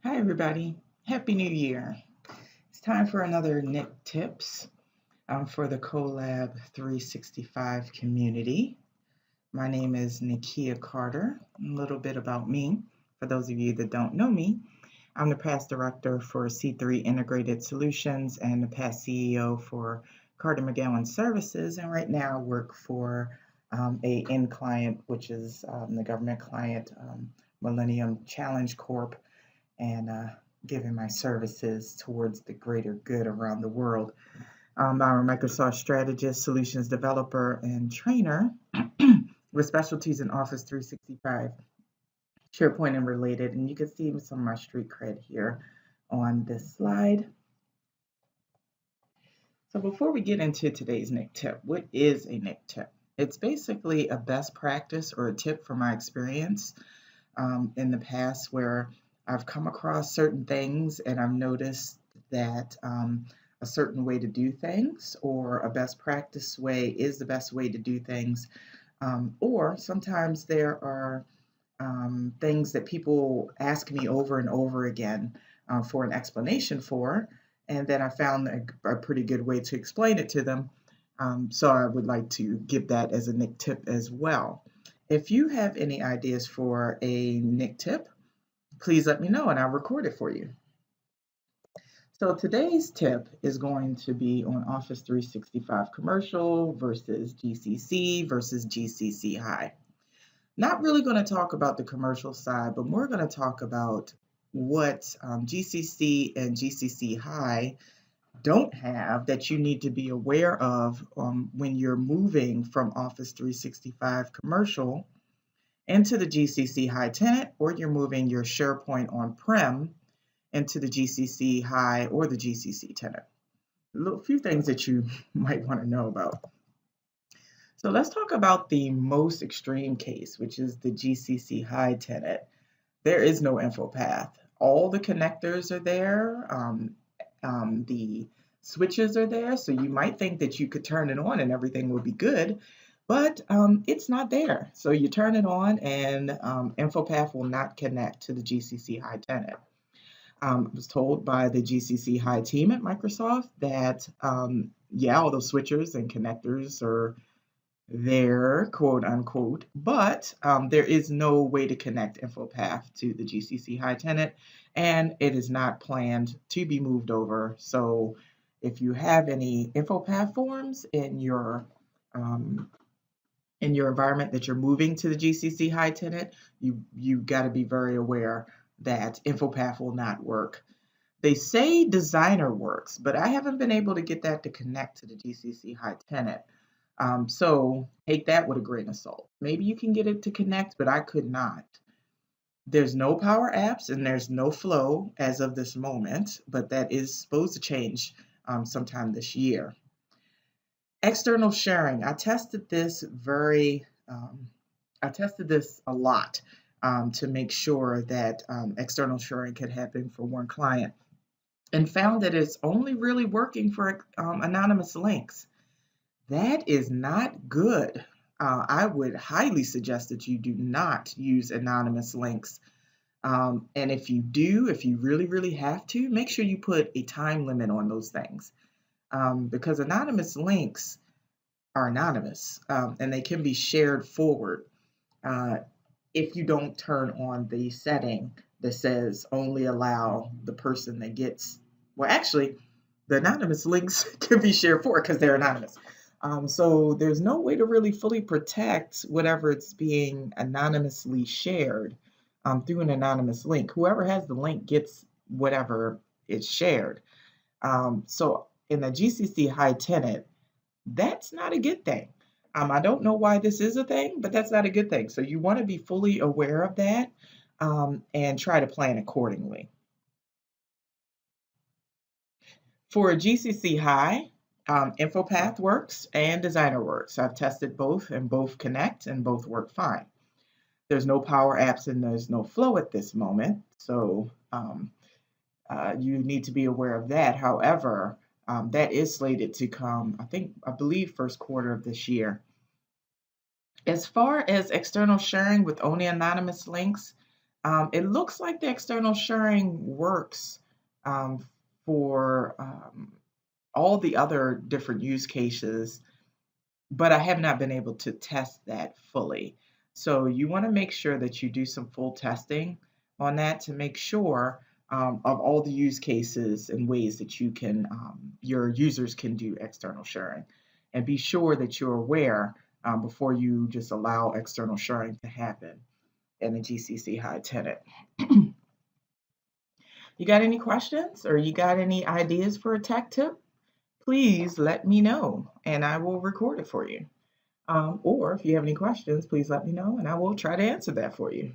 Hi, everybody. Happy New Year. It's time for another NikTips for the Collab365 Community. My name is Nikia Carter. A little bit about me. For those of you that don't know me, I'm the past director for C3 Integrated Solutions and the past CEO for Carter McGowan Services. And right now I work for a end client, which is the government client, Millennium Challenge Corp, and giving my services towards the greater good around the world. I'm a Microsoft strategist, solutions developer, and trainer with specialties in Office 365, SharePoint, and related. And you can see some of my street cred here on this slide. So before we get into today's Nick tip, what is a Nick tip? It's basically a best practice or a tip from my experience in the past where I've come across certain things and I've noticed that a certain way to do things or a best practice way is the best way to do things. Or sometimes there are things that people ask me over and over again for an explanation for, and then I found a pretty good way to explain it to them. So I would like to give that as a Nick tip as well. If you have any ideas for a Nick tip, please let me know and I'll record it for you. So today's tip is going to be on Office 365 Commercial versus GCC versus GCC High. Not really going to talk about the commercial side, but more going to talk about what GCC and GCC High don't have that you need to be aware of when you're moving from Office 365 Commercial into the GCC High tenant, or you're moving your SharePoint on-prem into the GCC High or the GCC tenant. A few things that you might want to know about. So let's talk about the most extreme case, which is the GCC High tenant. There is no info path. All the connectors are there. The switches are there. So you might think that you could turn it on and everything will be good, but it's not there. So you turn it on and InfoPath will not connect to the GCC High tenant. I was told by the GCC High team at Microsoft that, yeah, all those switchers and connectors are there, quote unquote, but there is no way to connect InfoPath to the GCC High tenant, and it is not planned to be moved over. So if you have any InfoPath forms in your environment that you're moving to the GCC High tenant, you got to be very aware that InfoPath will not work. They say Designer works, but I haven't been able to get that to connect to the GCC High tenant. So take that with a grain of salt. Maybe you can get it to connect, but I could not. There's no Power Apps and there's no Flow as of this moment, but that is supposed to change sometime this year. External sharing. I tested this a lot to make sure that external sharing could happen for one client, and found that it's only really working for anonymous links. That is not good. I would highly suggest that you do not use anonymous links. And if you do, if you really, really have to, make sure you put a time limit on those things. Because anonymous links are anonymous and they can be shared forward if you don't turn on the setting that says only allow the person that gets, well, actually, the anonymous links can be shared forward because they're anonymous. So there's no way to really fully protect whatever it's being anonymously shared through an anonymous link. Whoever has the link gets whatever is shared. So in the GCC High tenant, that's not a good thing. I don't know why this is a thing, but that's not a good thing. So you want to be fully aware of that and try to plan accordingly. For a GCC High, InfoPath works and Designer works. I've tested both and both connect and both work fine. There's no Power Apps and there's no Flow at this moment, so you need to be aware of that. However, that is slated to come, I believe, first quarter of this year. As far as external sharing with only anonymous links, It looks like the external sharing works for all the other different use cases, but I have not been able to test that fully. So you want to make sure that you do some full testing on that to make sure of all the use cases and ways that you can, your users can do external sharing. And be sure that you're aware before you just allow external sharing to happen in the GCC High tenant. You got any questions or you got any ideas for a tech tip? Please let me know and I will record it for you. Or if you have any questions, please let me know and I will try to answer that for you.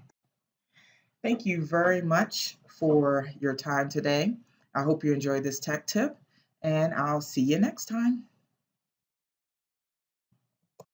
Thank you very much for your time today. I hope you enjoyed this tech tip and I'll see you next time.